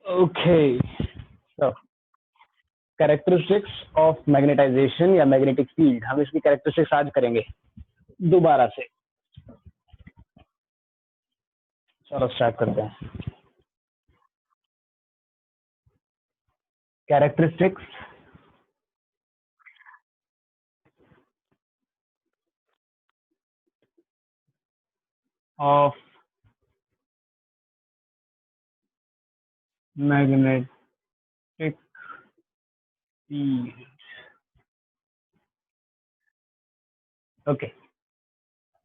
Okay, तो characteristics of magnetization या magnetic field, हम इसकी कैरेक्टरिस्टिक्स आज करेंगे दोबारा से। चलो स्टार्ट करते हैं। Characteristics of magnetic field. Okay,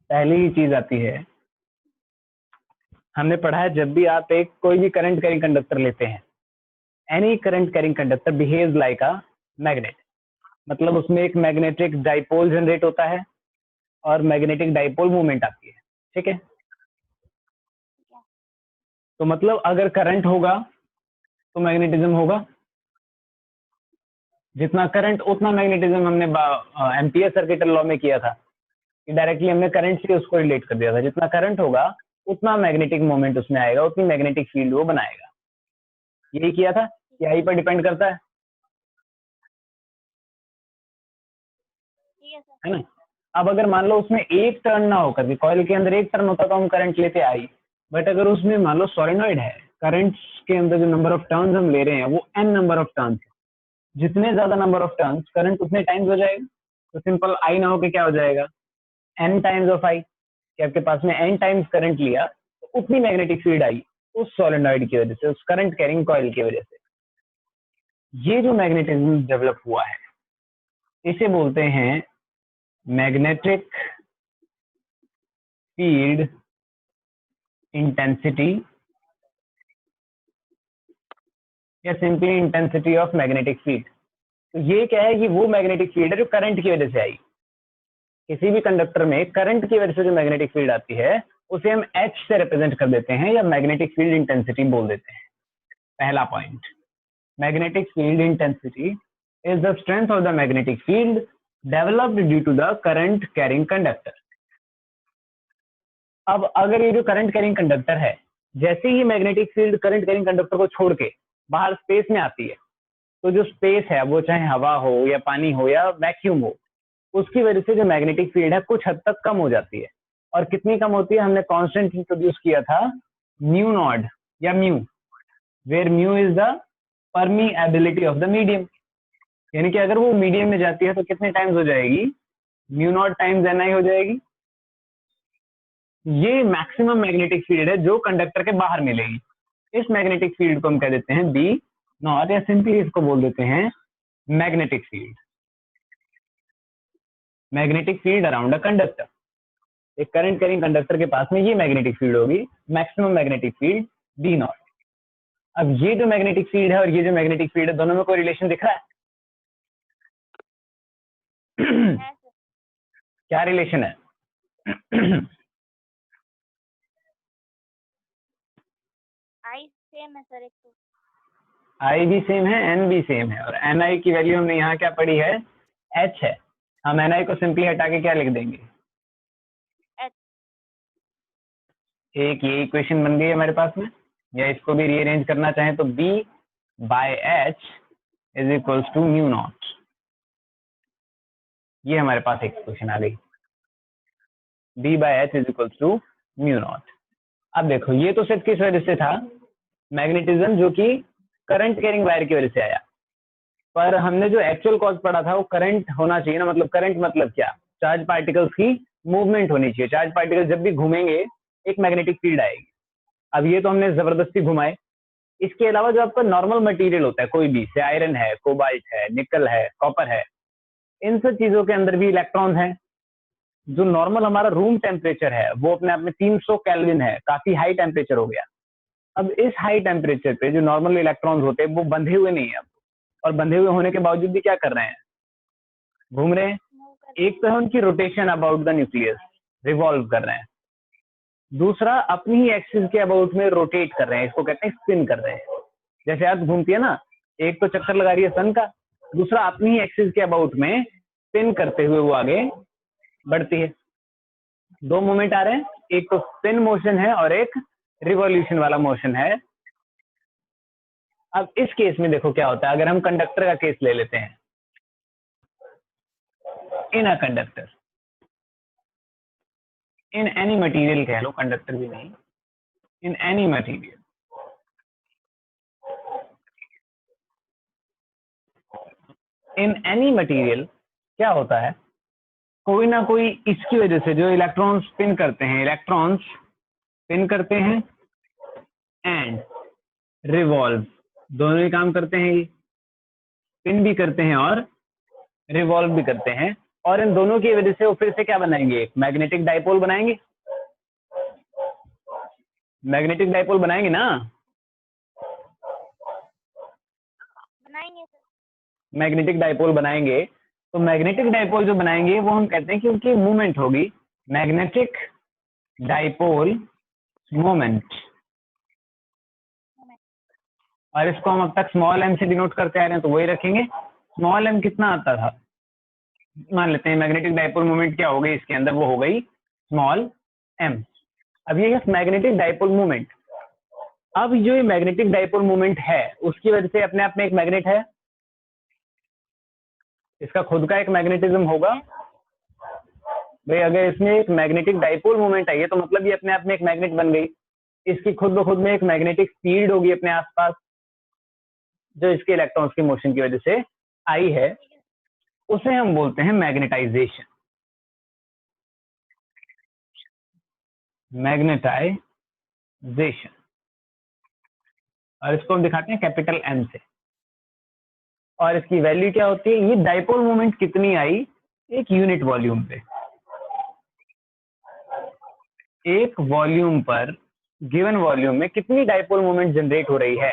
पहली चीज आती है, हमने पढ़ा है जब भी आप एक कोई भी करंट कैरिंग कंडक्टर लेते हैं, any current carrying conductor behaves like a magnet, मतलब उसमें एक मैग्नेटिक डाइपोल जनरेट होता है और मैग्नेटिक डाइपोल मूवमेंट आती है। ठीक है, तो मतलब अगर करंट होगा तो मैग्नेटिज्म होगा, जितना करंट उतना मैग्नेटिज्म। हमने एम्पियर सर्किट लॉ में किया था कि डायरेक्टली हमने करंट से उसको रिलेट कर दिया था, जितना करंट होगा उतना मैग्नेटिक मोमेंट उसमें आएगा, उतनी मैग्नेटिक फील्ड वो बनाएगा। यही किया था कि आई पर डिपेंड करता है ना। अब अगर मान लो उसमें एक टर्न ना होकर के, कॉइल के अंदर एक टर्न होता तो हम करंट लेते आई, बट अगर उसमें मान लो सोलेनॉइड है, करंट के अंदर जो नंबर ऑफ टर्न्स हम ले रहे हैं वो n नंबर ऑफ टर्न्स, जितने ज्यादा नंबर ऑफ टर्न्स करंट उतने टाइम्स हो जाएगा। तो सिंपल आई ना होके क्या हो जाएगा, n टाइम्स ऑफ आई, कि आपके पास में n टाइम्स करंट लिया तो उतनी मैग्नेटिक फील्ड आई उस सोलेनॉइड की वजह से, उस करंट कैरिंग कॉइल की वजह से। ये जो मैग्नेटिज्म डेवलप हुआ है इसे बोलते हैं मैग्नेटिक फील्ड इंटेंसिटी या simply intensity of magnetic field. तो ये क्या है कि वो मैग्नेटिक फील्ड है जो करंट की वजह से आई। किसी भी कंडक्टर में करंट की वजह से जो मैग्नेटिक फील्ड आती है उसे हम H से रिप्रेजेंट कर देते हैं या मैग्नेटिक फील्ड इंटेंसिटी बोल देते हैं। पहला point, magnetic field intensity is the strength of the magnetic field developed due to the current carrying conductor. अब अगर ये जो करंट कैरिंग कंडक्टर है, जैसे ही magnetic field current carrying conductor को छोड़ के बाहर स्पेस में आती है, तो जो स्पेस है वो चाहे हवा हो या पानी हो या वैक्यूम हो, उसकी वजह से जो मैग्नेटिक फील्ड है कुछ हद तक कम हो जाती है। और कितनी कम होती है, हमने कांस्टेंट इंट्रोड्यूस किया था म्यू नॉट या mu, where mu is the permeability of the medium, यानी कि अगर वो मीडियम में जाती है तो कितने टाइम्स हो जाएगी, म्यू नॉट टाइम्स एन आई हो जाएगी। ये मैक्सिमम मैग्नेटिक फील्ड है जो कंडक्टर के बाहर मिलेगी। इस मैग्नेटिक फील्ड को हम कह देते हैं बी नॉट, या सिंपली इसको बोल देते हैं magnetic field. Magnetic field around a conductor, एक करंट कैरिंग कंडक्टर के पास में ये मैग्नेटिक फील्ड होगी, maximum magnetic field D not. अब ये जो मैग्नेटिक फील्ड है और ये जो मैग्नेटिक फील्ड है, दोनों में कोई रिलेशन दिख रहा है? क्या रिलेशन है? आई सेम है सर, एक तो आई भी सेम है, एन भी सेम है, और एन आई की वैल्यू हमने यहाँ क्या पढ़ी है, एच है। हम एन आई को सिंपली हटा के क्या लिख देंगे, एच। एक ये इक्वेशन बन गई हमारे पास में। या इसको भी रीअरेंज करना चाहें तो B by H is equals to mu naught. ये हमारे पास एक इक्वेशन आ गई, B by H is equals to mu naught. अब देखो ये तो सिर्फ किस वजह से था, मैग्नेटिज्म जो कि करंट कैरिंग वायर की वजह से आया, पर हमने जो एक्चुअल कॉज पढ़ा था वो करंट होना चाहिए ना। मतलब करंट मतलब क्या, चार्ज पार्टिकल्स की मूवमेंट होनी चाहिए। चार्ज पार्टिकल जब भी घूमेंगे एक मैग्नेटिक फील्ड आएगी। अब ये तो हमने जबरदस्ती घुमाए। इसके अलावा जो आपका नॉर्मल मटेरियल होता है कोई भी, से आयरन है, कोबाल्ट है, निकल है, कॉपर है, इन सब चीजों के अंदर भी इलेक्ट्रॉन है। जो नॉर्मल हमारा रूम टेम्परेचर है वो अपने आप में 300 केल्विन है, काफी हाई टेम्परेचर हो गया। अब इस हाई टेम्परेचर पे जो नॉर्मल इलेक्ट्रॉन्स होते हैं वो बंधे हुए नहीं है अब, और बंधे हुए होने के बावजूद भी क्या कर रहे हैं, घूम रहे हैं। एक तो है उनकी rotation about the nucleus, revolve कर रहे हैं। दूसरा अपनी ही एक्सिस के अबाउट में रोटेट कर रहे हैं, इसको कहते हैं स्पिन कर रहे हैं। जैसे अर्थ घूमती है ना, एक तो चक्कर लगा रही है सन का, दूसरा अपनी ही एक्सिस के अबाउट में स्पिन करते हुए वो आगे बढ़ती है। दो मोमेंट आ रहे हैं, एक तो स्पिन मोशन है और एक रिवॉल्यूशन वाला मोशन है। अब इस केस में देखो क्या होता है, अगर हम कंडक्टर का केस ले लेते हैं, in a conductor, in any material कह लो, कंडक्टर भी नहीं, in any material, in any material क्या होता है, कोई ना कोई इसकी वजह से जो इलेक्ट्रॉन्स स्पिन करते हैं, इलेक्ट्रॉन्स स्पिन करते हैं एंड रिवॉल्व, दोनों ही काम करते हैं, ये स्पिन भी करते हैं और रिवॉल्व भी करते हैं, और इन दोनों की वजह से वो फिर से क्या बनाएंगे, एक मैग्नेटिक डाइपोल बनाएंगे, मैग्नेटिक डाइपोल बनाएंगे ना, बनाएंगे सर। मैग्नेटिक डाइपोल बनाएंगे। तो मैग्नेटिक डाइपोल जो बनाएंगे वो हम कहते हैं कि उनकी मूवमेंट होगी मैग्नेटिक डाइपोल मोमेंट, और इसको हम अब तक स्मॉल एम से डिनोट करते आ रहे हैं, तो वही रखेंगे। स्मॉल एम कितना आता था, मान लेते हैं मैग्नेटिक डाइपोल मोमेंट क्या हो गई इसके अंदर, वो हो गई स्मॉल एम। अब ये है मैग्नेटिक डाइपोल मोमेंट। अब जो ये मैग्नेटिक डाइपोल मोमेंट है उसकी वजह से अपने आप में एक मैग्नेट है, इसका खुद का एक मैग्नेटिज्म होगा भाई। अगर इसमें एक मैग्नेटिक डाइपोल मोमेंट आई है तो मतलब ये अपने आप में एक मैग्नेट बन गई। इसकी खुद ब खुद में एक मैग्नेटिक फील्ड होगी अपने आसपास, जो इसके इलेक्ट्रॉन्स की मोशन की वजह से आई है, उसे हम बोलते हैं मैग्नेटाइजेशन, मैग्नेटाइजेशन। और इसको हम दिखाते हैं कैपिटल एम से, और इसकी वैल्यू क्या होती है, ये डाइपोल मोमेंट कितनी आई एक यूनिट वॉल्यूम पे, एक वॉल्यूम पर गिवन वॉल्यूम में कितनी डाइपोल मोमेंट जनरेट हो रही है,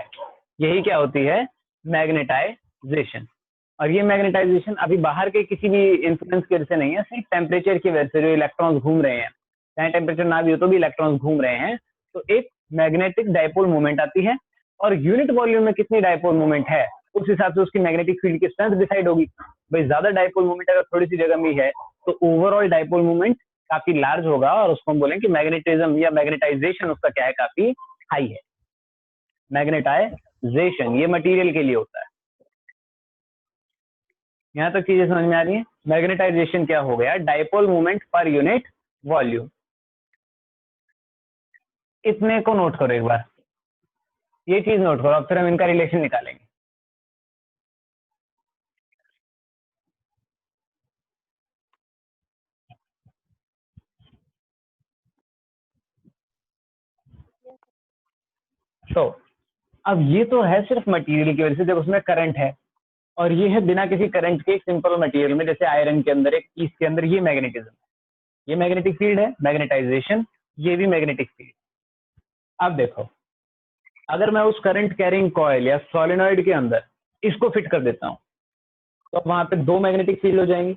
यही क्या होती है मैग्नेटाइजेशन। और ये मैग्नेटाइजेशन अभी बाहर के किसी भी इन्फ्लुएंस की वजह से नहीं है, सिर्फ टेम्परेचर की वजह से, जो इलेक्ट्रॉन्स घूम रहे हैं, चाहे टेम्परेचर ना भी हो तो भी इलेक्ट्रॉन्स घूम रहे हैं, तो एक मैग्नेटिक डाइपोल मोमेंट आती है, और यूनिट वॉल्यूम में कितनी डाइपोल मोमेंट है उस हिसाब से उसकी मैग्नेटिक फील्ड की स्ट्रेंथ डिसाइड होगी। भाई ज्यादा डाइपोल मोमेंट अगर थोड़ी सी जगह में है तो ओवरऑल डाइपोल मोमेंट काफी लार्ज होगा, और उसको हम बोलेंगे कि मैग्नेटिज्म या मैग्नेटाइजेशन उसका क्या है, काफी हाई है। मैग्नेटाइजेशन ये मटेरियल के लिए होता है। यहां तक चीजें समझ में आ रही है। मैग्नेटाइजेशन क्या हो गया, dipole moment per unit volume. इतने को नोट करो एक बार, ये चीज नोट करो, अब फिर हम इनका रिलेशन निकालेंगे। तो अब ये तो है सिर्फ मटेरियल की वजह से जब उसमें करंट है, और ये है बिना किसी करंट के एक सिंपल मटेरियल में, जैसे आयरन के अंदर, एक पीस के अंदर, ये मैग्नेटिज्म, ये मैग्नेटिक फील्ड है, मैग्नेटाइजेशन, ये भी मैग्नेटिक फील्ड। अब देखो, अगर मैं उस करंट कैरिंग कॉइल या सोलेनॉइड के अंदर इसको फिट कर देता हूं, तो वहां पे दो मैग्नेटिक फील्ड हो जाएंगी।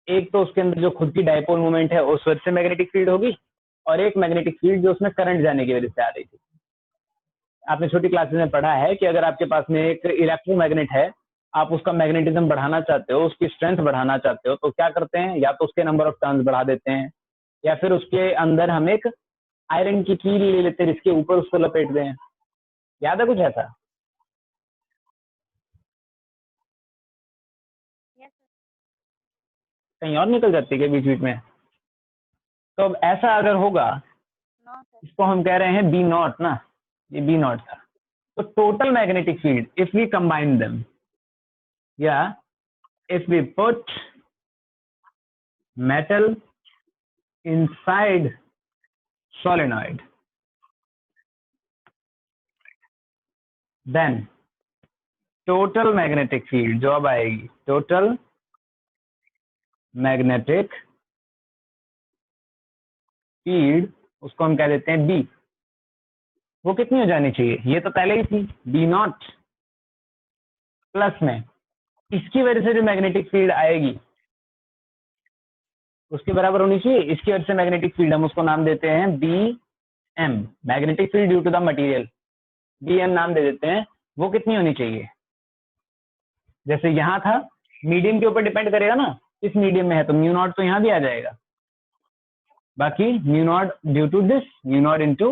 एक तो उसके अंदर जो खुद की डाइपोल मोमेंट है उस वजह से मैग्नेटिक फील्ड होगी, और एक मैग्नेटिक फील्ड जो उसमें करंट जाने की वजह से आ रही थी। आपने छोटी क्लासेस में पढ़ा है कि अगर आपके पास में एक इलेक्ट्रोमैग्नेट है, आप उसका मैग्नेटिज्म बढ़ाना चाहते हो, उसकी स्ट्रेंथ बढ़ाना चाहते हो, तो क्या करते हैं, या तो उसके नंबर ऑफ टर्न्स बढ़ा देते हैं, या फिर उसके अंदर हम एक आयरन की कील ले लेते हैं जिसके ऊपर उसको लपेटते हैं। याद है कुछ ऐसा? Yes sir. कहीं और निकल जाती है क्या बीच बीच में? तो अब ऐसा अगर होगा, नो सर। इसको हम कह रहे हैं बी नॉट ना, ये बी नॉट था। तो total magnetic field if we combine them, या if we put metal inside solenoid, then total magnetic field जो अब आएगी, total magnetic field, उसको हम कह देते हैं B। वो कितनी हो जानी चाहिए, ये तो पहले ही थी B नॉट, प्लस में इसकी वजह से जो मैग्नेटिक फील्ड आएगी उसके बराबर होनी चाहिए इसकी वजह से मैग्नेटिक फील्ड, हम उसको नाम देते हैं BM, magnetic field due to the material, BM नाम दे देते हैं। वो कितनी होनी चाहिए, जैसे यहां था, मीडियम के ऊपर डिपेंड करेगा ना, इस मीडियम में है तो म्यू नॉट तो यहां भी आ जाएगा, बाकी mu naught due to this, mu naught into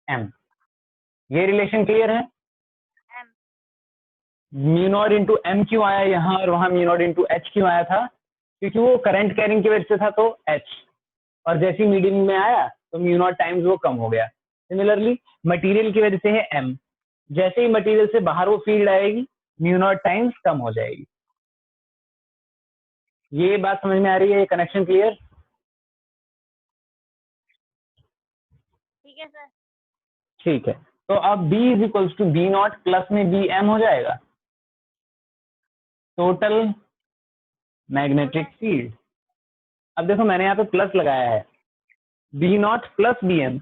M. ये रिलेशन क्लियर है? म्यू नॉट इंटू एम क्यों आया यहाँ और वहां म्यू नॉट इंटू एच क्यों आया था? क्योंकि वो करंट कैरिंग की वजह से था तो एच, और जैसे ही मीडियम में आया तो म्यू नॉट टाइम्स वो कम हो गया। सिमिलरली मटेरियल की वजह से है एम, जैसे ही मटेरियल से बाहर वो फील्ड आएगी म्यू नॉट टाइम्स कम हो जाएगी। ये बात समझ में आ रही है? ये कनेक्शन क्लियर? ठीक है सर। ठीक है, तो अब B is equals to B naught plus में बी एम हो जाएगा, टोटल मैग्नेटिक फील्ड। अब देखो मैंने यहाँ पे प्लस लगाया है, B naught plus B M,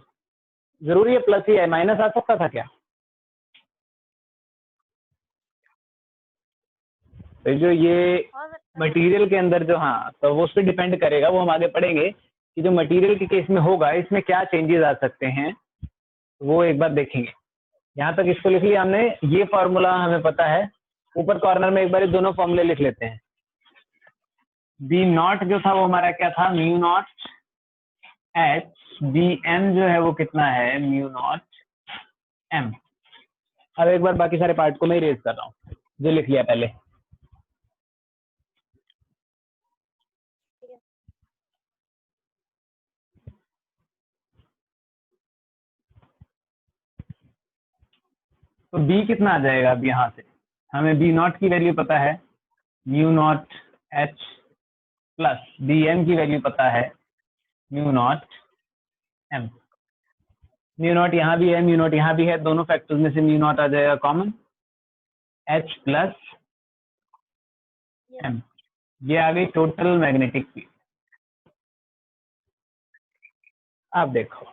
जरूरी है प्लस ही है, माइनस आ सकता था क्या? तो जो ये हो सकता है। मटेरियल के अंदर जो, हाँ तो वो उस पर डिपेंड करेगा, वो हम आगे पढ़ेंगे कि जो मटेरियल के केस में होगा इसमें क्या चेंजेस आ सकते हैं, वो एक बार देखेंगे। यहाँ तक इसको लिख लिया हमने, ये फॉर्मूला हमें पता है। ऊपर कॉर्नर में एक बार दोनों फॉर्मूले लिख लेते हैं। बी नॉट जो था वो हमारा क्या था? Mu naught H, B M जो है वो कितना है? Mu naught M. अब एक बार बाकी सारे पार्ट को मैं इरेज कर रहा हूँ जो लिख लिया पहले। तो बी कितना आ जाएगा? अब यहाँ से हमें बी नॉट की वैल्यू पता है, mu naught H, plus B M की वैल्यू पता है, mu naught M. Mu naught यहाँ भी है, म्यू नॉट यहाँ भी है, दोनों फैक्टर्स में से म्यू नॉट आ जाएगा कॉमन, एच प्लस एम। ये आ गई टोटल मैग्नेटिक फील्ड। आप देखो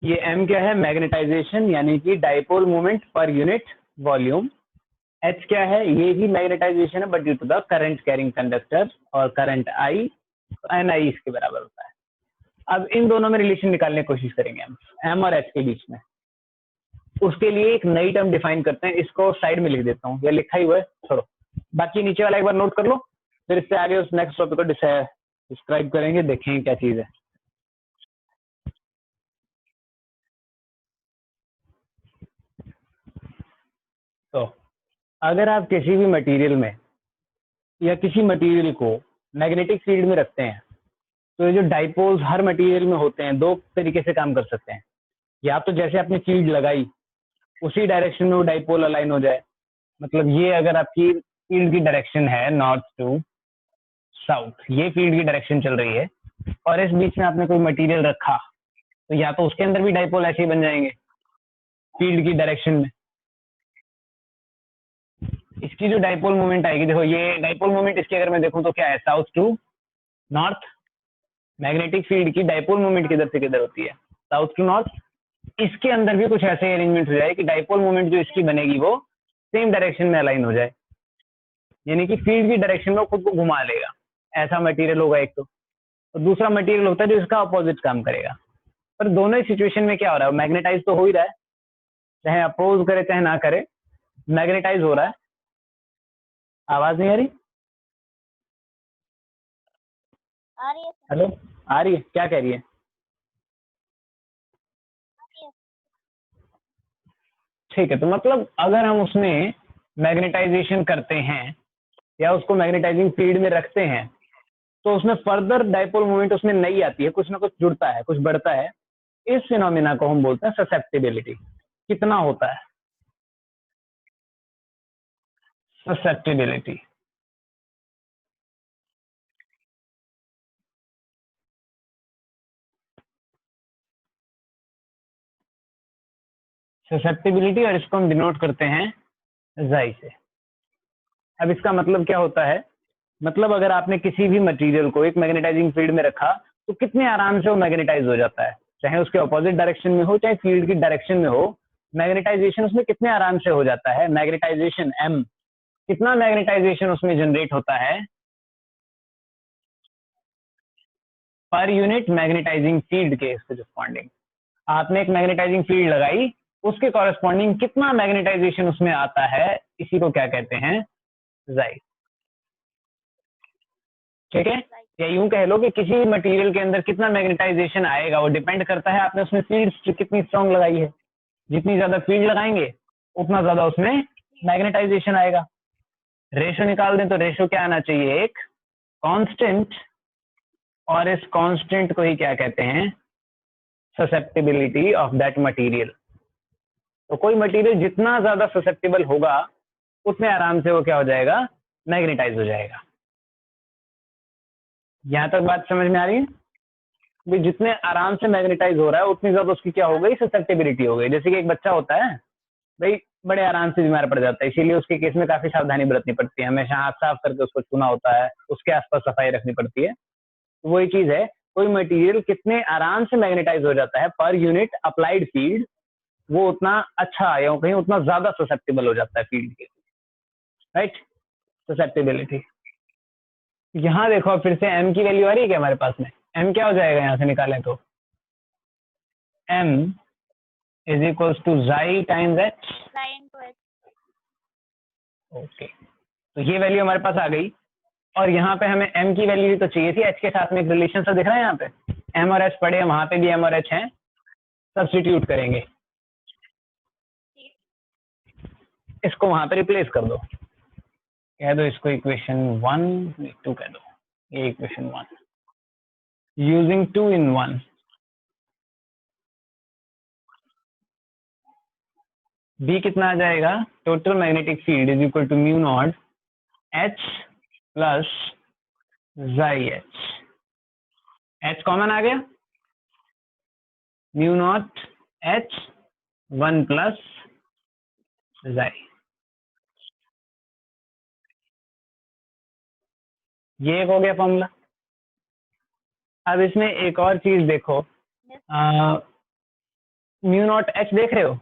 ये एम क्या है? मैग्नेटाइजेशन यानी कि dipole moment per unit volume. H क्या है? ये भी मैग्नेटाइजेशन है but due to the current carrying conductor, और करंट आई एन आई इसके बराबर होता है। अब इन दोनों में रिलेशन निकालने की कोशिश करेंगे हम, एम और एच के बीच में। उसके लिए एक नई टर्म डिफाइन करते हैं, इसको साइड में लिख देता हूँ, ये लिखा ही हुआ है, छोड़ो, बाकी नीचे वाला एक बार नोट कर लो, फिर इससे आगे उस नेक्स्ट टॉपिक को डिस्क्राइब करेंगे, देखेंगे क्या चीज है। तो अगर आप किसी भी मटेरियल में या किसी मटेरियल को मैग्नेटिक फील्ड में रखते हैं, तो ये जो डाइपोल्स हर मटेरियल में होते हैं दो तरीके से काम कर सकते हैं। या तो जैसे आपने फील्ड लगाई उसी डायरेक्शन में वो डाइपोल अलाइन हो जाए, मतलब ये अगर आपकी फील्ड की डायरेक्शन है नॉर्थ टू साउथ, ये फील्ड की डायरेक्शन चल रही है, और इस बीच में आपने कोई मटेरियल रखा, तो या तो उसके अंदर भी डाइपोल ऐसे ही बन जाएंगे फील्ड की डायरेक्शन में। इसकी जो डाइपोल मोमेंट आएगी, देखो ये डाइपोल मोमेंट इसकी अगर मैं देखूं तो क्या है? South to north. Magnetic field की डाइपोल मोमेंट किधर से किधर होती है? South to north. इसके अंदर भी कुछ ऐसे अरेंजमेंट हो जाए कि डाइपोल मोमेंट जो इसकी बनेगी वो सेम डायरेक्शन में अलाइन हो जाए, यानी कि फील्ड की डायरेक्शन में खुद को घुमा लेगा। ऐसा मटेरियल होगा एक तो, और दूसरा मटेरियल होता है जो इसका अपोजिट काम करेगा। पर दोनों ही सिचुएशन में क्या हो रहा है? मैग्नेटाइज तो हो ही रहा है, चाहे अपोज करे चाहे ना करे, मैग्नेटाइज हो रहा है। आवाज नहीं आ रही? आ रही है सर। हेलो, आ रही है? क्या कह रही है? ठीक है, तो मतलब अगर हम उसमें मैग्नेटाइजेशन करते हैं या उसको मैग्नेटाइजिंग फील्ड में रखते हैं, तो उसमें फर्दर डाइपोल मोमेंट उसमें नहीं आती है, कुछ ना कुछ जुड़ता है, कुछ बढ़ता है। इस फिनोमिना को हम बोलते हैं ससेप्टिबिलिटी। कितना होता है ससेप्टिबिलिटी? ससेप्टिबिलिटी, और इसको हम डिनोट करते हैं जाई से। अब इसका मतलब क्या होता है? मतलब अगर आपने किसी भी मटेरियल को एक मैग्नेटाइजिंग फील्ड में रखा, तो कितने आराम से वो मैग्नेटाइज हो जाता है, चाहे उसके अपोजिट डायरेक्शन में हो चाहे फील्ड की डायरेक्शन में हो। मैग्नेटाइजेशन उसमें कितने आराम से हो जाता है? मैग्नेटाइजेशन एम, कितना मैग्नेटाइजेशन उसमें जनरेट होता है पर यूनिट मैग्नेटाइजिंग फील्ड के कॉरेस्पॉन्डिंग। आपने एक मैग्नेटाइजिंग फील्ड लगाई, उसके कॉरेस्पॉन्डिंग कितना मैग्नेटाइजेशन उसमें आता है, इसी को क्या कहते हैं? जाई। ठीक है, या यूं कह लो कि किसी मटेरियल के अंदर कितना मैग्नेटाइजेशन आएगा वो डिपेंड करता है आपने उसमें फील्ड कितनी स्ट्रॉन्ग लगाई है। जितनी ज्यादा फील्ड लगाएंगे उतना ज्यादा उसमें मैग्नेटाइजेशन आएगा। रेशो निकाल दें तो रेशो क्या आना चाहिए, एक कांस्टेंट, और इस कांस्टेंट को ही क्या कहते हैं, ससेप्टिबिलिटी ऑफ दैट मटेरियल। तो कोई मटेरियल जितना ज्यादा ससेप्टिबल होगा उतने आराम से वो क्या हो जाएगा, मैग्नेटाइज हो जाएगा। यहां तक बात समझ में आ रही है? भी जितने आराम से मैग्नेटाइज हो रहा है उतनी ज्यादा उसकी क्या हो गई, ससेप्टिबिलिटी हो गई। जैसे कि एक बच्चा होता है भाई, बड़े आराम से बीमार पड़ जाता है, इसीलिए उसके केस में काफी सावधानी बरतनी पड़ती है, हमेशा हाथ साफ करके उसको छूना होता है, उसके आसपास सफाई रखनी पड़ती है। तो वही चीज है, कोई मटेरियल कितने आराम से मैग्नेटाइज हो जाता है पर यूनिट अप्लाइड फील्ड, वो उतना अच्छा या कहीं उतना ज्यादा ससेप्टिबल हो जाता है फील्ड के, राइट, ससेप्टिबिलिटी। यहाँ देखो फिर से m की वैल्यू आ रही है क्या हमारे पास में, m क्या हो जाएगा यहाँ से निकालें तो m is equals to xi times h। Okay, तो ये वैल्यू हमारे पास आ गई, और यहाँ पे हमें m की वैल्यू तो चाहिए थी, h के साथ में एक रिलेशन सा दिख रहा है यहाँ पे, m और h पड़े हैं, वहां पे भी m और h हैं, सब्स्टिट्यूट करेंगे, इसको वहां पे रिप्लेस कर दो, कह दो इसको इक्वेशन 1 2 कह दो, ये इक्वेशन 1 यूजिंग 2 in 1। b कितना आ जाएगा, total magnetic field is equal to mu naught h plus xi h, h common आ गया, mu naught h 1 plus xi, ये एक हो गया फॉर्मूला। अब इसमें एक और चीज देखो, म्यू नॉट h देख रहे हो,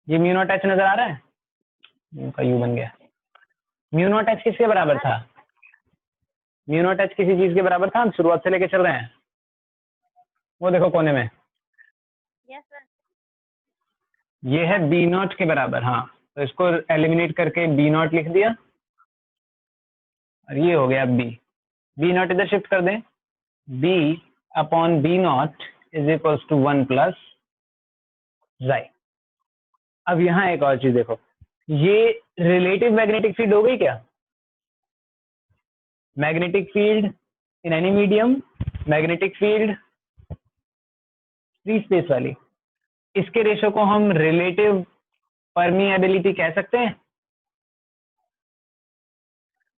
ये म्यू नॉट h नजर आ रहा है, म्यू का यू बन गया, म्यू नॉट h किसके बराबर था, म्यू नॉट h किसी चीज के बराबर था, हम शुरुआत से लेके चल रहे हैं, वो देखो कोने में, ये है बी नॉट के बराबर, हाँ, तो इसको एलिमिनेट करके बी नॉट लिख दिया, और ये हो गया बी नॉट इधर शिफ्ट कर दें, B upon B naught is equals to 1 plus xi। अब यहाँ एक और चीज देखो, ये रिलेटिव मैग्नेटिक फील्ड हो गई क्या, magnetic field in any medium, magnetic field free space वाली, इसके रेशो को हम रिलेटिव परमिएबिलिटी कह सकते हैं,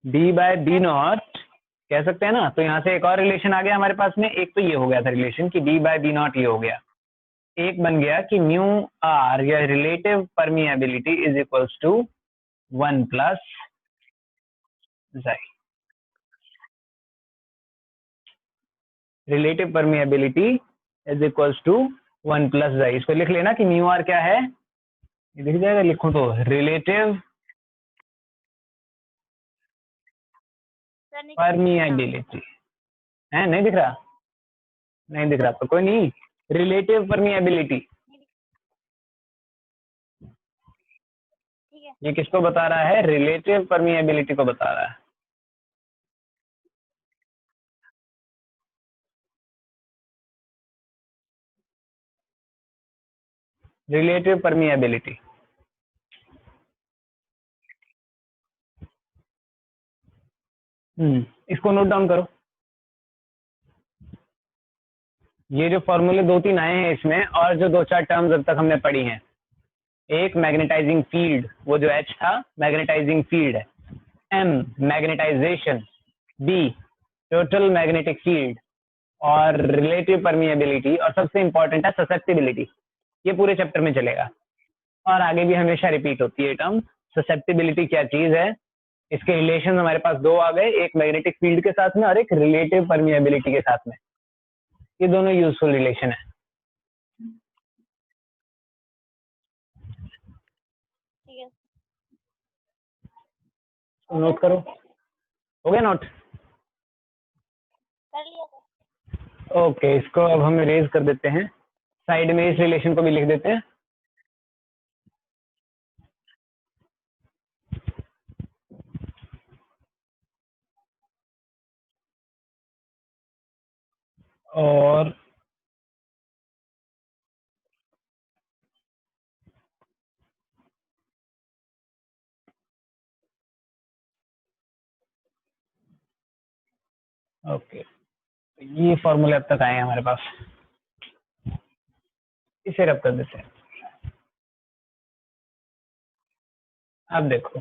डी बाय बी नॉट कह सकते हैं ना। तो यहाँ से एक और रिलेशन आ गया हमारे पास में, एक तो ये हो गया था रिलेशन कि डी बाय बी नॉट ये हो गया, एक बन गया कि म्यू आर या relative permeability is equals to 1 plus xi, relative permeability is equals to 1 plus xi। इसको लिख लेना कि म्यू आर क्या है, ये दिख जाएगा, लिखो तो रिलेटिव परमिएबिलिटी है, नहीं दिख रहा, नहीं दिख रहा तो कोई नहीं, रिलेटिव परमिएबिलिटी, ये किसको बता रहा है, रिलेटिव परमिएबिलिटी को बता रहा है। रिलेटिव परमिएबिलिटी, इसको नोट डाउन करो, ये जो फॉर्मूले 2-3 आए हैं इसमें, और जो 2-4 टर्म्स अब तक हमने पढ़ी हैं, एक मैग्नेटाइजिंग फील्ड, वो जो H था मैग्नेटाइजिंग फील्ड है, M magnetization, B total magnetic field, और रिलेटिव परमिएबिलिटी, और सबसे इंपॉर्टेंट है ससेप्टिबिलिटी। ये पूरे चैप्टर में चलेगा और आगे भी हमेशा रिपीट होती है टर्म। ससेप्टिबिलिटी क्या चीज है, इसके रिलेशन हमारे पास दो आ गए, एक मैग्नेटिक फील्ड के साथ में और एक रिलेटिव परमिएबिलिटी के साथ में, ये दोनों यूजफुल रिलेशन है। नोट करो, हो गया नोट, कर लिया ओके, इसको अब हम इरेज कर देते हैं, साइड में इस रिलेशन को भी लिख देते हैं। और ओके, ये फॉर्मूले अब तक आए हैं हमारे पास, इसे रब कर देते हैं। अब देखो,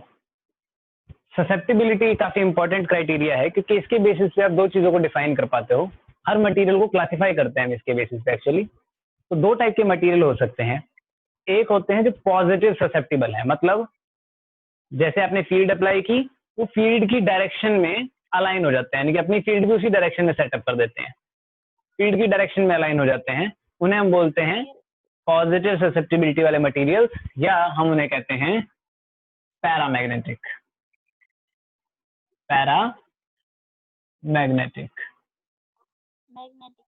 ससेप्टिबिलिटी काफी इंपॉर्टेंट क्राइटेरिया है, क्योंकि इसके बेसिस पे आप दो चीजों को डिफाइन कर पाते हो। हर मटेरियल को क्लासिफाई करते हैं हम इसके बेसिस पे एक्चुअली। तो दो टाइप के मटेरियल हो सकते हैं। एक होते हैं जो पॉजिटिव ससेप्टिबल है, मतलब जैसे आपने फील्ड अप्लाई की, वो फील्ड की डायरेक्शन में अलाइन हो जाते हैं, यानी कि अपनी फील्ड भी उसी डायरेक्शन में सेटअप कर देते हैं, फील्ड की डायरेक्शन में अलाइन हो जाते हैं। उन्हें हम बोलते हैं पॉजिटिव ससेप्टिबिलिटी वाले मटेरियल्स, या हम उन्हें कहते हैं पैरामैग्नेटिक। पैरामैग्नेटिक। मैग्नेटिक।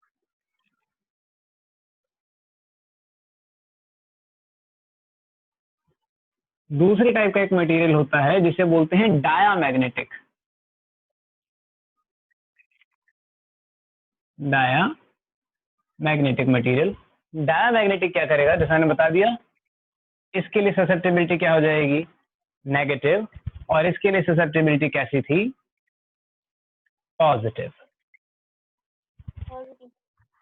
दूसरी टाइप का एक मटेरियल होता है जिसे बोलते हैं डायामैग्नेटिक। Diamagnetic material. डायामैग्नेटिक क्या करेगा, जैसा मैंने बता दिया, इसके लिए ससेप्टिबिलिटी क्या हो जाएगी, नेगेटिव, और इसके लिए ससेप्टिबिलिटी कैसी थी, पॉजिटिव। पॉजिटिव।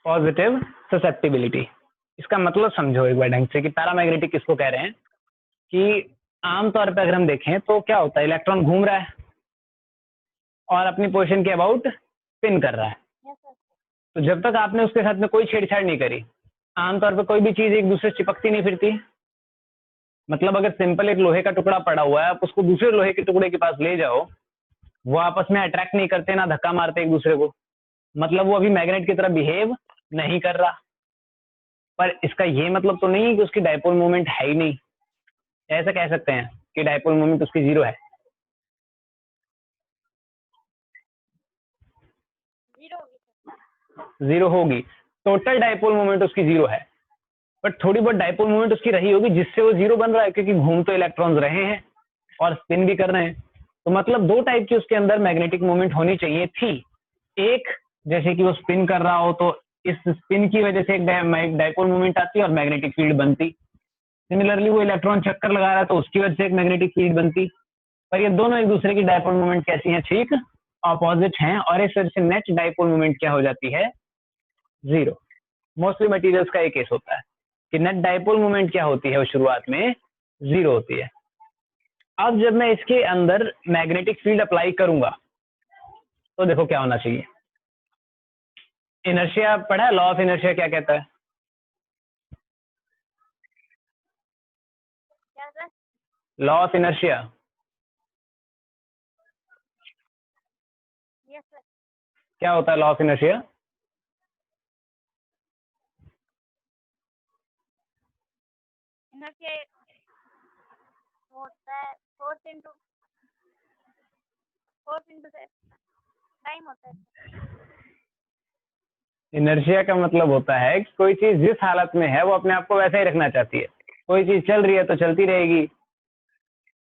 Positive susceptibility. इसका मतलब समझो एक बार ढंग से कि पैरामैग्नेटिक किसको कह रहे हैं। कि आमतौर पर अगर हम देखें तो क्या होता है, इलेक्ट्रॉन घूम रहा है और अपनी पोजीशन के अबाउट स्पिन कर रहा है। Yes sir. तो जब तक आपने उसके साथ में कोई छेड़छाड़ नहीं करी, आमतौर पर कोई भी चीज एक दूसरे से चिपकती नहीं फिरती। मतलब अगर सिंपल एक लोहे का टुकड़ा पड़ा हुआ है, आप उसको दूसरे लोहे के टुकड़े के पास ले जाओ, वो आपस में अट्रैक्ट नहीं करते, ना धक्का मारते एक दूसरे को, मतलब वो अभी मैग्नेट की तरह बिहेव नहीं कर रहा। पर इसका ये मतलब तो नहीं है कि उसकी डायपोल मोमेंट है ही नहीं। ऐसा कह सकते हैं कि डायपोल मोमेंट उसकी जीरो है। जीरो होगी, टोटल डायपोल मोमेंट उसकी जीरो है, बट थोड़ी बहुत डायपोल मोमेंट उसकी रही होगी जिससे वो जीरो बन रहा है, क्योंकि घूम तो इलेक्ट्रॉन्स रहे हैं और स्पिन भी कर रहे हैं। तो मतलब दो टाइप की उसके अंदर मैग्नेटिक मोमेंट होनी चाहिए थी। एक, जैसे कि वो स्पिन कर रहा हो तो इस स्पिन की वजह से एक डायपोल मोमेंट आती और मैग्नेटिक फील्ड बनती। सिमिलरली वो इलेक्ट्रॉन चक्कर लगा रहा है तो उसकी वजह से एक मैग्नेटिक फील्ड बनती। पर ये दोनों एक दूसरे की डायपोल मोमेंट कैसी हैं, ठीक अपोजिट हैं, और इस वजह से नेट डायपोल मोमेंट क्या हो जाती है, जीरो। मोस्टली मटेरियल्स का एक केस होता है कि नेट डायपोल मोमेंट क्या होती है, वो शुरुआत में जीरो होती है। अब जब मैं इसके अंदर मैग्नेटिक फील्ड अप्लाई करूंगा तो देखो क्या होना चाहिए। इनर्शिया पढ़ा है, लॉ ऑफ इनर्शिया क्या कहता है, क्या sir? Law of inertia. Yes sir. क्या होता है लॉ ऑफ इनर्शिया, इनर्शिया होता है फोर्स इंटू टाइम होता है। इनर्शिया का मतलब होता है कि कोई चीज जिस हालत में है वो अपने आप को वैसे ही रखना चाहती है। कोई चीज चल रही है तो चलती रहेगी,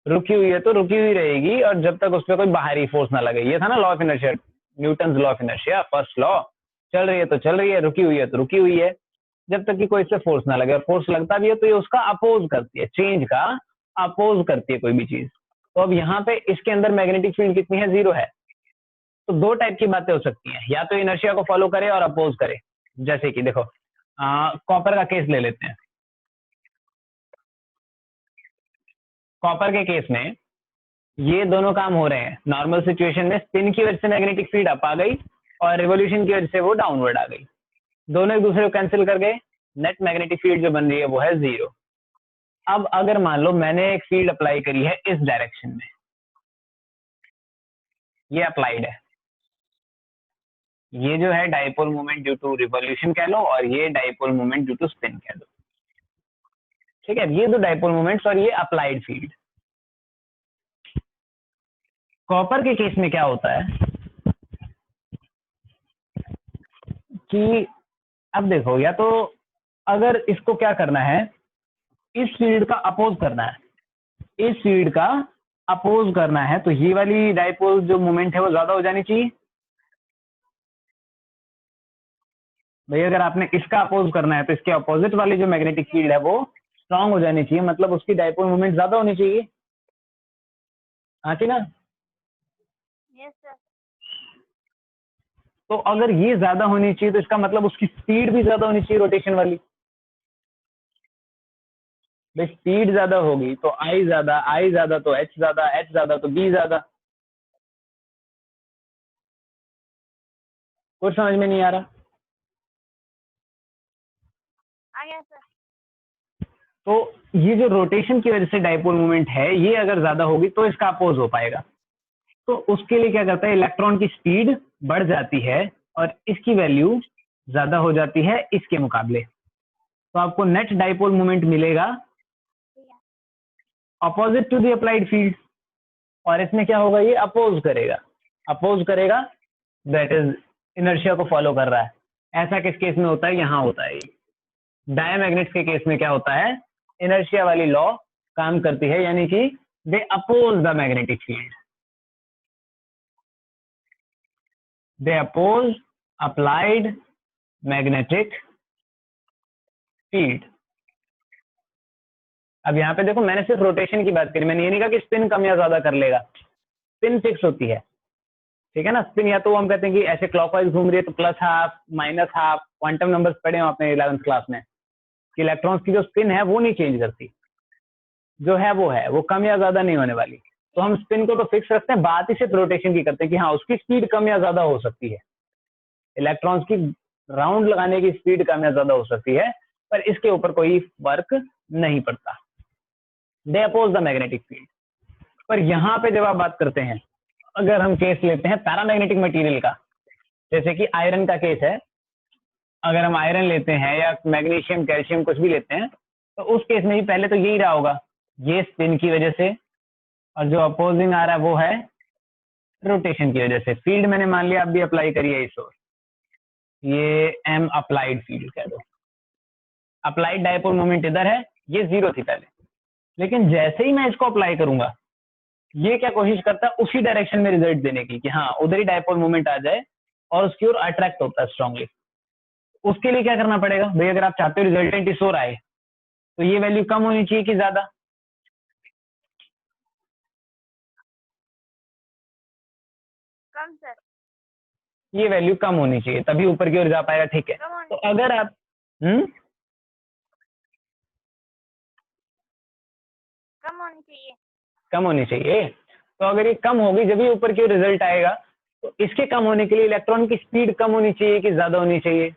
रुकी हुई है तो रुकी हुई रहेगी, और जब तक उस पर कोई बाहरी फोर्स ना लगे। ये था ना law of inertia, Newton law of inertia, first law. चल रही है तो चल रही है, रुकी हुई है तो रुकी हुई है, जब तक कि कोई इससे फोर्स ना लगे। और फोर्स लगता भी है तो ये उसका अपोज करती है, चेंज का अपोज करती है कोई भी चीज। तो अब यहाँ पे इसके अंदर मैग्नेटिक फील्ड कितनी है, जीरो है। तो दो टाइप की बातें हो सकती हैं, या तो इनर्शिया को फॉलो करे और अपोज करे। जैसे कि देखो, कॉपर का केस ले लेते हैं। कॉपर के केस में ये दोनों काम हो रहे हैं। नॉर्मल सिचुएशन में स्पिन की वजह से मैग्नेटिक फील्ड अप आ गई और रिवोल्यूशन की वजह से वो डाउनवर्ड आ गई, दोनों एक दूसरे को कैंसिल कर गए, नेट मैग्नेटिक फील्ड जो बन रही है वो है जीरो। अब अगर मान लो मैंने एक फील्ड अप्लाई करी है इस डायरेक्शन में, ये अप्लाइड है, ये जो है dipole moment due to revolution कह लो, और ये dipole moment due to spin कह दो, ठीक है। ये दो डाइपोल मोमेंट्स और ये अप्लाइड फील्ड। कॉपर के केस में क्या होता है कि अब देखो, या तो अगर इसको क्या करना है, इस फील्ड का अपोज करना है, इस फील्ड का अपोज करना है, तो ये वाली डाइपोल जो मोमेंट है वो ज्यादा हो जानी चाहिए। भाई अगर आपने इसका अपोज करना है तो इसके अपोजिट वाली जो मैग्नेटिक फील्ड है वो स्ट्रांग हो जानी चाहिए, मतलब उसकी डाइपोल मोमेंट ज्यादा होनी चाहिए, हाँ कि ना। Yes sir. तो अगर ये ज्यादा होनी चाहिए तो इसका मतलब उसकी स्पीड भी ज्यादा होनी चाहिए रोटेशन वाली। भाई स्पीड ज्यादा होगी तो आई ज्यादा तो एच ज्यादा तो बी ज्यादा। कुछ समझ में नहीं आ रहा? आ गया सर। तो ये जो रोटेशन की वजह से डाइपोल मोमेंट है, ये अगर ज्यादा होगी तो इसका अपोज हो पाएगा। तो उसके लिए क्या करता है, इलेक्ट्रॉन की स्पीड बढ़ जाती है और इसकी वैल्यू ज्यादा हो जाती है इसके मुकाबले। तो आपको नेट डाइपोल मोमेंट मिलेगा ठीक है। Opposite to the applied field. और इसमें क्या होगा, ये अपोज करेगा, दैट इज इनर्शिया को फॉलो कर रहा है। ऐसा किस केस में होता है, यहाँ होता है। डायमैग्नेट्स के केस में क्या होता है, इनर्शिया वाली लॉ काम करती है, यानी कि they oppose the magnetic field, they oppose applied magnetic field. अब यहाँ पे देखो, मैंने सिर्फ रोटेशन की बात करी, मैंने ये नहीं कहा कि स्पिन कम या ज्यादा कर लेगा। स्पिन फिक्स होती है, ठीक है ना। स्पिन या तो हम कहते हैं कि ऐसे क्लॉकवाइज घूम रही है तो plus half minus half, quantum numbers पढ़े हो आपने 11th क्लास में, कि इलेक्ट्रॉन्स की जो स्पिन है वो नहीं चेंज करती, जो है वो कम या ज्यादा नहीं होने वाली। तो हम स्पिन को तो फिक्स रखते हैं, बात ही सिर्फ रोटेशन की करते हैं कि हाँ उसकी स्पीड कम या ज्यादा हो सकती है, इलेक्ट्रॉन्स की राउंड लगाने की स्पीड कम या ज्यादा हो सकती है, पर इसके ऊपर कोई फर्क नहीं पड़ता। दे अपोज द मैग्नेटिक फील्ड। पर यहाँ पे जब आप बात करते हैं, अगर हम केस लेते हैं पैरामैग्नेटिक मटेरियल का, जैसे कि आयरन का केस है, अगर हम आयरन लेते हैं या मैग्नीशियम कैल्शियम कुछ भी लेते हैं, तो उस केस में भी पहले तो यही रहा होगा, ये स्पिन की वजह से, और जो अपोजिंग आ रहा है वो है रोटेशन की वजह से। फील्ड मैंने मान लिया आप भी अप्लाई करिए इस ओर, ये एम अप्लाइड फील्ड कह दो। अप्लाइड डायपोल मोमेंट इधर है, ये जीरो थी पहले, लेकिन जैसे ही मैं इसको अप्लाई करूंगा, ये क्या कोशिश करता है, उसी डायरेक्शन में रिजल्ट देने की, कि हाँ उधर ही डायपोल मोमेंट आ जाए और उसकी ओर अट्रैक्ट होता है स्ट्रांगली। उसके लिए क्या करना पड़ेगा भाई, अगर आप चाहते हो रिजल्टेंट इस ओर आए, तो ये वैल्यू कम होनी चाहिए कि ज्यादा? कम सर। ये वैल्यू कम होनी चाहिए, तभी ऊपर की ओर जा पाएगा, ठीक है। कम होनी तो अगर आप कम होनी चाहिए। कम होनी चाहिए, तो अगर ये कम होगी जब ये ऊपर की ओर रिजल्ट आएगा, तो इसके कम होने के लिए इलेक्ट्रॉन की स्पीड कम होनी चाहिए कि ज्यादा होनी चाहिए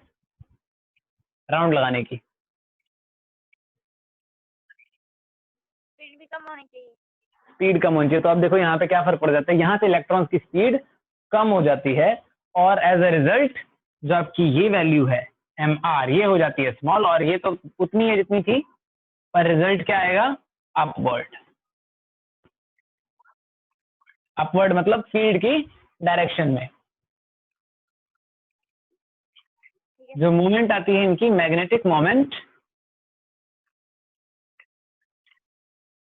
राउंड लगाने की? स्पीड भी कम होनी चाहिए। स्पीड कम होनी चाहिए। तो अब देखो यहाँ पे क्या फर्क पड़ जाता है, यहाँ से इलेक्ट्रॉन्स की स्पीड कम हो जाती है, और एज अ रिजल्ट जो आपकी ये वैल्यू है एम आर, ये हो जाती है स्मॉल, और ये तो उतनी है जितनी थी, पर रिजल्ट क्या आएगा, अपवर्ड। अपवर्ड मतलब फील्ड की डायरेक्शन में। जो मूवमेंट आती है इनकी, magnetic moment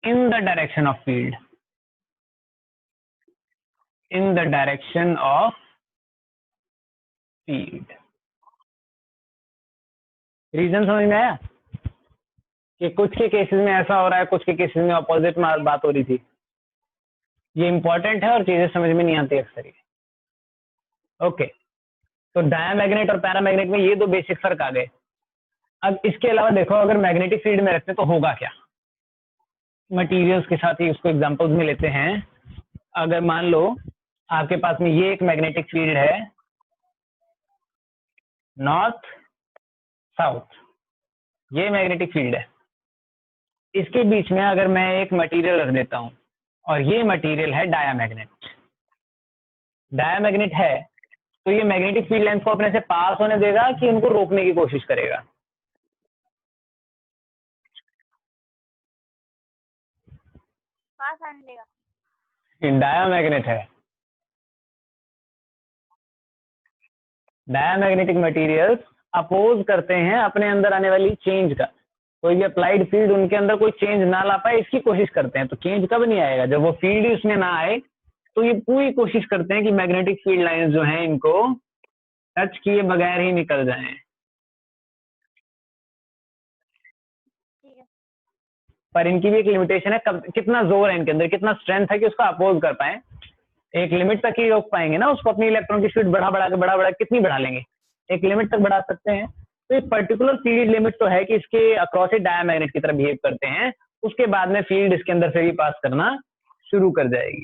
in the direction of field, in the direction of field. Reason समझ में आया कि कुछ के केसेस में ऐसा हो रहा है, कुछ के केसेस में अपोजिट में बात हो रही थी। ये इंपॉर्टेंट है और चीजें समझ में नहीं आती अक्सर ही। ओके, तो डायमैग्नेट और पैरामैग्नेट में ये दो बेसिक फर्क आ गए। अब इसके अलावा देखो, अगर मैग्नेटिक फील्ड में रखते तो होगा क्या, मटेरियल्स के साथ ही उसको एग्जांपल्स में लेते हैं। अगर मान लो आपके पास में ये एक मैग्नेटिक फील्ड है, नॉर्थ साउथ, ये मैग्नेटिक फील्ड है। इसके बीच में अगर मैं एक मटेरियल रख देता हूं, और ये मटेरियल है डायामैग्नेट, डायामैग्नेट है, तो ये मैग्नेटिक फील्ड लाइंस को अपने से पास होने देगा कि उनको रोकने की कोशिश करेगा? पास आने देगा। डायामैग्नेट है, डायामैग्नेटिक मटेरियल्स अपोज करते हैं अपने अंदर आने वाली चेंज का। कोई भी अप्लाइड फील्ड उनके अंदर कोई चेंज ना ला पाए, इसकी कोशिश करते हैं। तो चेंज कब नहीं आएगा, जब वो फील्ड ही उसमें ना आए। तो ये पूरी कोशिश करते हैं कि मैग्नेटिक फील्ड लाइंस जो हैं इनको टच किए बगैर ही निकल जाएं। ठीक है। पर इनकी भी एक लिमिटेशन है, कब कितना जोर है इनके अंदर, कितना स्ट्रेंथ है कि उसका अपोज कर पाए। एक लिमिट तक ही रोक पाएंगे ना उसको, अपनी इलेक्ट्रॉन की स्पीड बढ़ा कितनी बढ़ा लेंगे, एक लिमिट तक बढ़ा सकते हैं। तो एक पर्टिकुलर फील्ड लिमिट तो है कि इसके अक्रॉस ही डायमैग्नेट की तरह बिहेव करते हैं, उसके बाद में फील्ड इसके अंदर से भी पास करना शुरू कर जाएगी।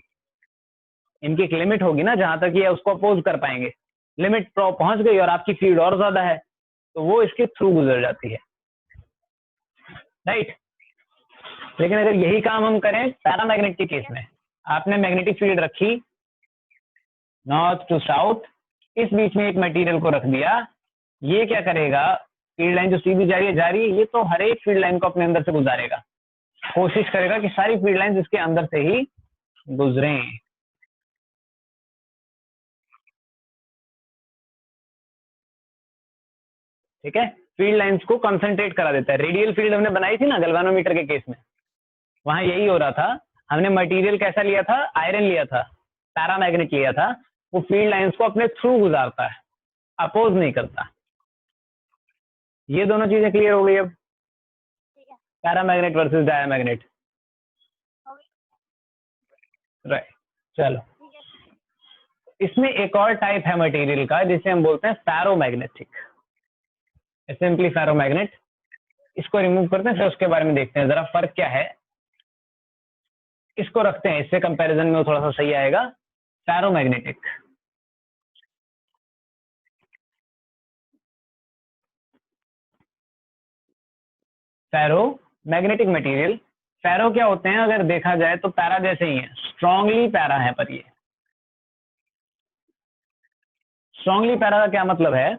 इनकी एक लिमिट होगी ना जहां तक ये उसको अपोज कर पाएंगे, लिमिट पहुंच गई और आपकी फील्ड और ज्यादा है तो वो इसके थ्रू गुजर जाती है, राइट। लेकिन अगर यही काम हम करें पैरामैग्नेट के केस में, आपने मैग्नेटिक फील्ड रखी नॉर्थ टू साउथ, इस बीच में एक मटेरियल को रख दिया, ये क्या करेगा, फील्ड लाइन जो सीधी जा रही है ये तो हर एक फील्ड लाइन को अपने अंदर से गुजारेगा, कोशिश करेगा कि सारी फील्ड लाइन इसके अंदर से ही गुजरे। ठीक है, फील्ड लाइंस को कंसंट्रेट करा देता है। रेडियल फील्ड हमने बनाई थी ना गैल्वेनोमीटर के केस में, वहां यही हो रहा था, हमने मटेरियल कैसा लिया था, आयरन लिया था, पैरामैग्नेट लिया था, वो फील्ड लाइंस को अपने थ्रू गुजारता है, अपोज नहीं करता। ये दोनों चीजें क्लियर हो गई अब, ठीक है, पैरामैग्नेट वर्सेस डायमैग्नेट, हो गई, राइट। चलो, ठीक है, इसमें एक और टाइप है मटेरियल का जिसे हम बोलते हैं फेरोमैग्नेटिक, सिंपली फेरोमैग्नेट। इसको रिमूव करते हैं फिर उसके बारे में देखते हैं जरा फर्क क्या है। इसको रखते हैं, इससे कंपैरिजन में थोड़ा सा सही आएगा। फेरोमैग्नेटिक, फेरोमैग्नेटिक मटेरियल, फेरो क्या होते हैं अगर देखा जाए तो पैरा जैसे ही है, स्ट्रांगली पैरा है, पर ये स्ट्रांगली पैरा का क्या मतलब है,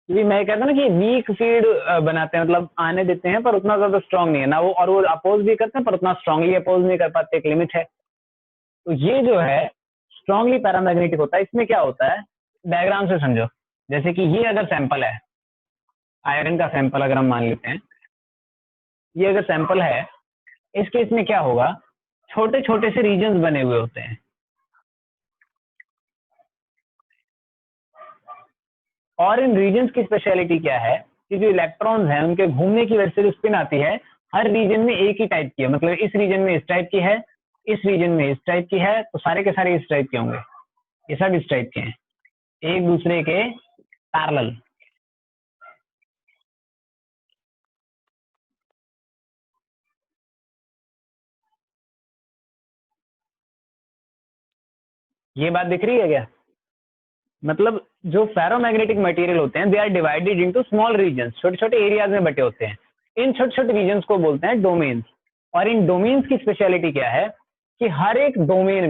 क्योंकि मैं कहता ना कि वीक फील्ड बनाते हैं, मतलब आने देते हैं पर उतना ज्यादा स्ट्रांग नहीं है ना वो, और वो अपोज भी करते हैं पर उतना स्ट्रांगली अपोज नहीं कर पाते, एक लिमिट है। तो ये जो है स्ट्रांगली पैरामैग्नेटिक होता है। इसमें क्या होता है, डायग्राम से समझो, जैसे कि ये अगर सैंपल है, आयरन का सैंपल अगर हम मान लेते हैं, ये अगर सैंपल है, इस केस में क्या होगा, छोटे छोटे से रीजन्स बने हुए होते हैं, और इन रीजन्स की स्पेशलिटी क्या है कि जो इलेक्ट्रॉन्स हैं उनके घूमने की वजह से जो स्पिन आती है, हर रीजन में एक ही टाइप की है, मतलब इस रीजन में इस टाइप की है, इस रीजन में इस टाइप की है, तो सारे के सारे इस टाइप के होंगे, ये सब इस टाइप के हैं, एक दूसरे के पैरेलल। ये बात दिख रही है क्या, मतलब जो फेरोमैग्नेटिक मटेरियल होते हैं they are divided into small regions, छोटे छोटे एरियाज में बटे होते हैं, इन छोटे छोटे रीजन्स को बोलते हैं डोमेन्स। और इन डोमेन्स की स्पेशलिटी क्या है कि हर एक डोमेन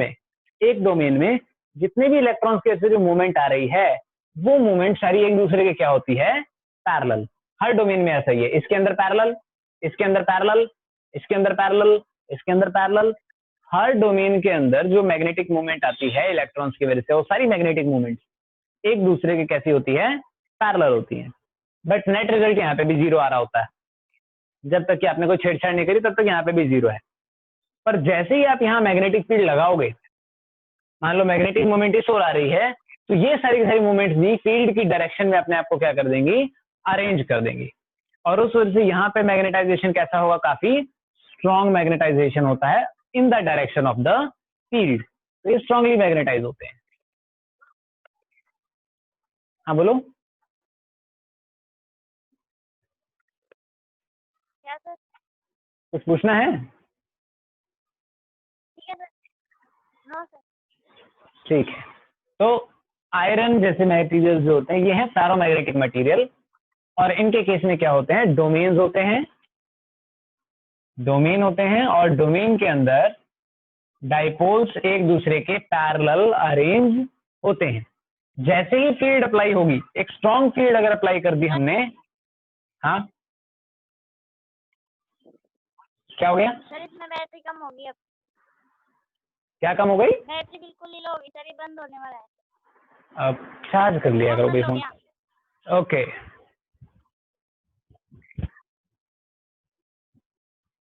में जितने भी इलेक्ट्रॉन्स के जो मूवमेंट आ रही है वो मूवमेंट सारी एक दूसरे के क्या होती है, पैरेलल। हर डोमेन में ऐसा ही है, इसके अंदर पैरेलल, इसके अंदर पैरेलल, इसके अंदर पैरेलल, इसके अंदर पैरेलल। हर डोमेन के अंदर जो मैग्नेटिक मूवमेंट आती है इलेक्ट्रॉन्स की वजह से, वो सारी मैग्नेटिक मूवमेंट एक दूसरे के कैसी होती है, पैरेलल होती है। बट नेट रिजल्ट यहाँ पे भी जीरो आ रहा होता है, जब तक कि आपने कोई छेड़छाड़ नहीं करी तब तक यहाँ पे भी जीरो है। पर जैसे ही आप यहाँ मैग्नेटिक फील्ड लगाओगे, मान लो मैग्नेटिक मोमेंट इस ओर आ रही है, तो ये सारी की सारी मूवमेंट्स भी फील्ड की डायरेक्शन में अपने आप को क्या कर देंगी, अरेंज कर देंगी, और उस वजह से यहाँ पे मैग्नेटाइजेशन कैसा होगा, काफी स्ट्रॉन्ग मैग्नेटाइजेशन होता है इन the direction of the field, तो ये स्ट्रांगली मैग्नेटाइज होते हैं। हाँ बोलो, क्या सर, कुछ पूछना है? ठीक है सर, नो सर, ठीक है, तो आयरन जैसे मटेरियल जो होते हैं ये हैं फेरोमैग्नेटिक मटेरियल, और इनके केस में क्या होते हैं, डोमेन्स होते हैं, डोमेन होते हैं, और डोमेन के अंदर डाइपोल्स एक दूसरे के पैरेलल अरेंज होते हैं। जैसे ही फील्ड अप्लाई होगी, एक स्ट्रॉन्ग फील्ड अगर अप्लाई कर दी हमने, हाँ क्या हो गया, सर इसमें बैटरी कम होगी अब, क्या कम हो गई, बैटरी बिल्कुल ही लो होगी सर, ये बंद होने वाला है, अब चार्ज कर लिया करो बंद हो फोन। गया। ओके